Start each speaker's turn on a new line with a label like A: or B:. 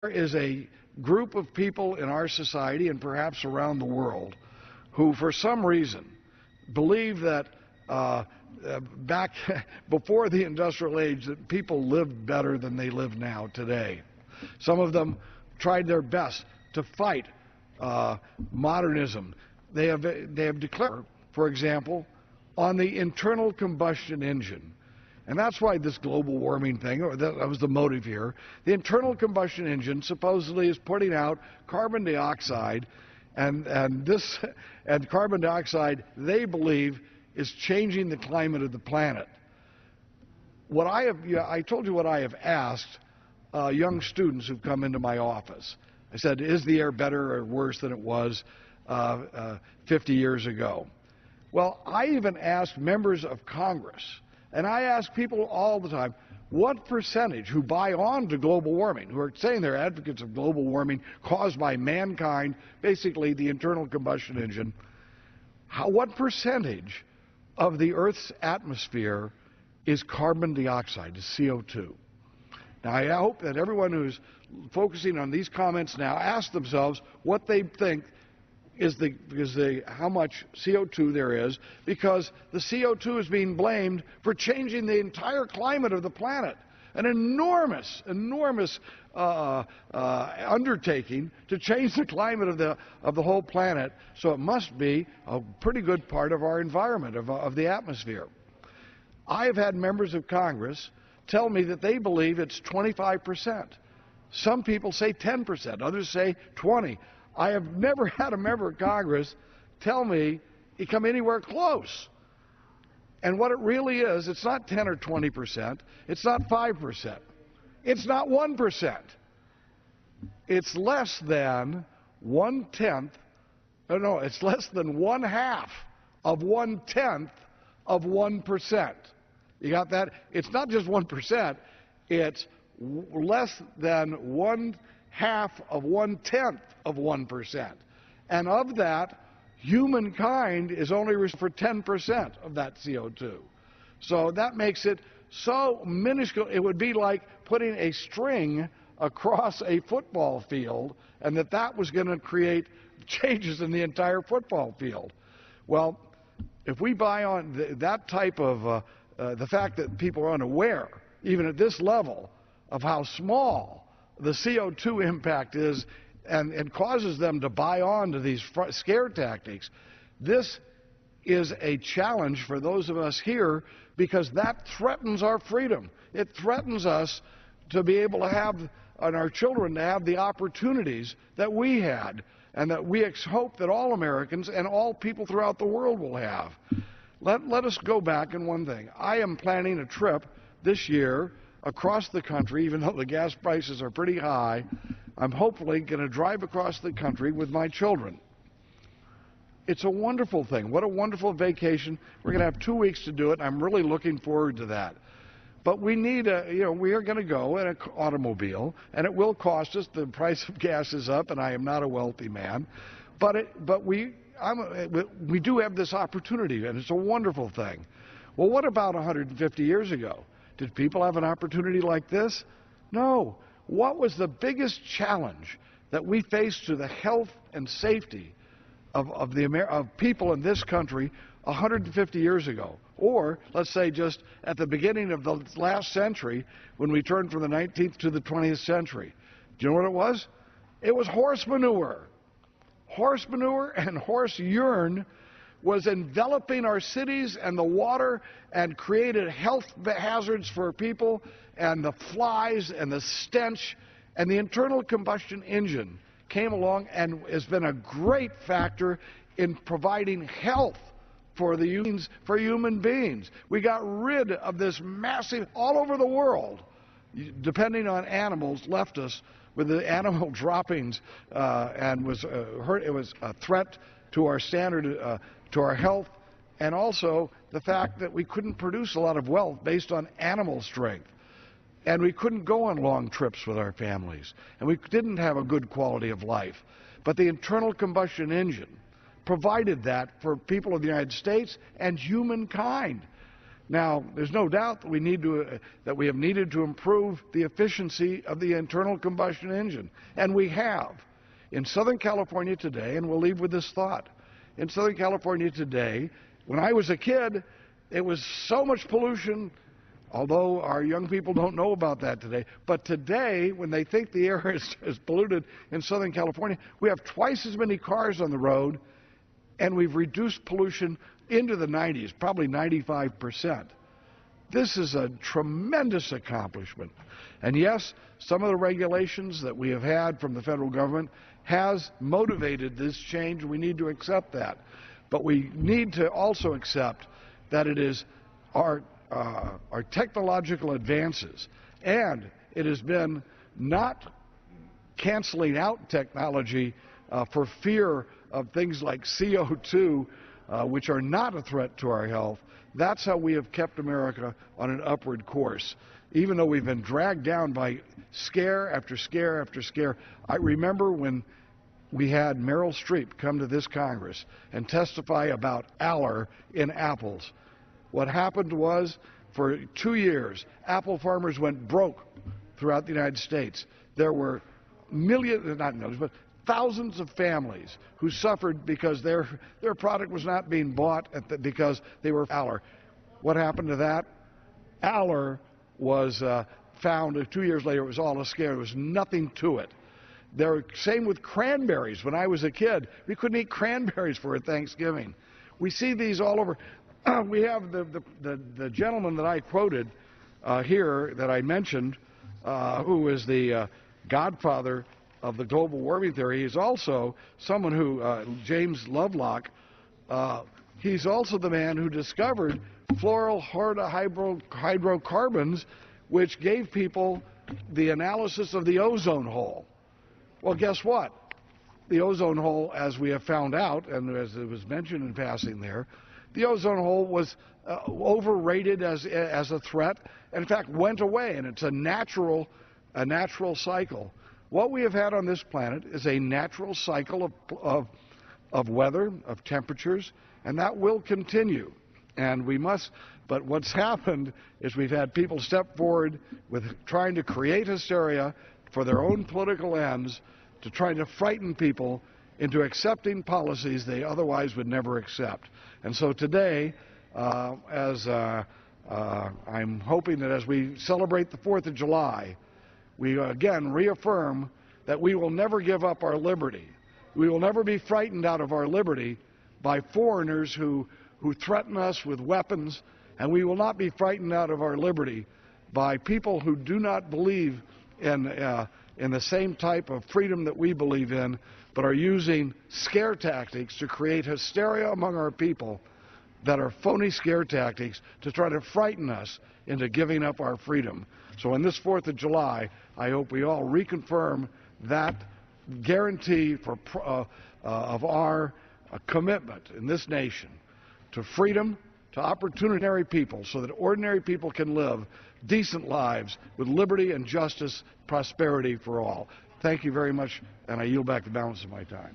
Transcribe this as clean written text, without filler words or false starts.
A: There is a group of people in our society and perhaps around the world who, for some reason, believe that back before the industrial age that people lived better than they live now today. Some of them tried their best to fight modernism. They have declared, for example, on the internal combustion engine. And that's why this global warming thing, or that was the motive here. The internal combustion engine supposedly is putting out carbon dioxide, and carbon dioxide, they believe, is changing the climate of the planet. I told you what I have asked young students who've come into my office. I said, is the air better or worse than it was 50 years ago? Well, I even asked members of Congress, and I ask people all the time, what percentage who buy on to global warming, who are saying they're advocates of global warming caused by mankind, basically the internal combustion engine, what percentage of the Earth's atmosphere is carbon dioxide, is CO2? Now, I hope that everyone who's focusing on these comments now asks themselves what they think is how much CO2 there is, because the CO2 is being blamed for changing the entire climate of the planet. An enormous undertaking to change the climate of the whole planet, so it must be a pretty good part of our environment, of the atmosphere. I have had members of Congress tell me that they believe it's 25%. Some people say 10%, others say 20%. I have never had a member of Congress tell me he come anywhere close. And what it really is, it's not 10 or 20%, it's not 5%, it's not 1%. It's less than 1/10, no, it's less than 1/2 of 1/10 of 1%. You got that? It's not just 1%, it's less than 1/2 of 1/10 of 1%. And of that, humankind is only responsible for 10% of that CO2. So that makes it so minuscule, it would be like putting a string across a football field, and that was going to create changes in the entire football field. Well, if we buy on that type of, the fact that people are unaware, even at this level, of how small the CO2 impact is, and causes them to buy on to these scare tactics, this is a challenge for those of us here, because that threatens our freedom. It threatens us to be able to have, and our children to have, the opportunities that we had, and that we hope that all Americans and all people throughout the world will have. Let us go back in one thing. I am planning a trip this year across the country, even though the gas prices are pretty high. I'm hopefully going to drive across the country with my children. It's a wonderful thing. What a wonderful vacation. We're going to have 2 weeks to do it, and I'm really looking forward to that. But we need we are going to go in an automobile, and it will cost us. The price of gas is up, and I am not a wealthy man. But we do have this opportunity, and it's a wonderful thing. Well, what about 150 years ago? Did people have an opportunity like this? No. What was the biggest challenge that we faced to the health and safety of people in this country 150 years ago? Or, let's say, just at the beginning of the last century, when we turned from the 19th to the 20th century. Do you know what it was? It was horse manure. Horse manure and horse urine was enveloping our cities and the water, and created health hazards for people, and the flies and the stench. And the internal combustion engine came along and has been a great factor in providing health for human beings. We got rid of this massive, all over the world, depending on animals, left us with the animal droppings, and it was a threat to our standard, to our health, and also the fact that we couldn't produce a lot of wealth based on animal strength. And we couldn't go on long trips with our families, and we didn't have a good quality of life. But the internal combustion engine provided that for people of the United States and humankind. Now, there's no doubt that we have needed to improve the efficiency of the internal combustion engine, and we have. In Southern California today, and we'll leave with this thought, in Southern California today, when I was a kid, it was so much pollution, although our young people don't know about that today. But today, when they think the air is polluted in Southern California, we have twice as many cars on the road, and we've reduced pollution into the 90s, probably 95%. This is a tremendous accomplishment. And yes, some of the regulations that we have had from the federal government has motivated this change. We need to accept that. But we need to also accept that it is our technological advances, and it has been not canceling out technology for fear of things like CO2, which are not a threat to our health. That's how we have kept America on an upward course. Even though we've been dragged down by scare after scare after scare. I remember when we had Meryl Streep come to this Congress and testify about Aller in apples. What happened was, for 2 years, apple farmers went broke throughout the United States. There were thousands of families who suffered because their product was not being bought because they were Aller. What happened to that? Aller was found 2 years later. It was all a scare. There was nothing to it. Same with cranberries. When I was a kid, we couldn't eat cranberries for Thanksgiving. We see these all over. We have the gentleman that I quoted here, that I mentioned, who is the godfather of the global warming theory. He's also someone who, James Lovelock, he's also the man who discovered hydrocarbons, which gave people the analysis of the ozone hole. Well, guess what? The ozone hole, as we have found out, and as it was mentioned in passing there, the ozone hole was overrated as a threat, and in fact went away, and it's a natural cycle. What we have had on this planet is a natural cycle of weather, of temperatures, and that will continue. And we must, but what's happened is we've had people step forward with trying to create hysteria for their own political ends, to try to frighten people into accepting policies they otherwise would never accept. And so today, I'm hoping that as we celebrate the 4th of July, we again reaffirm that we will never give up our liberty. We will never be frightened out of our liberty by foreigners who threaten us with weapons, and we will not be frightened out of our liberty by people who do not believe in the same type of freedom that we believe in, but are using scare tactics to create hysteria among our people that are phony scare tactics to try to frighten us into giving up our freedom. So on this 4th of July, I hope we all reconfirm that guarantee of our commitment in this nation to freedom, to opportunity people, so that ordinary people can live decent lives with liberty and justice, prosperity for all. Thank you very much, and I yield back the balance of my time.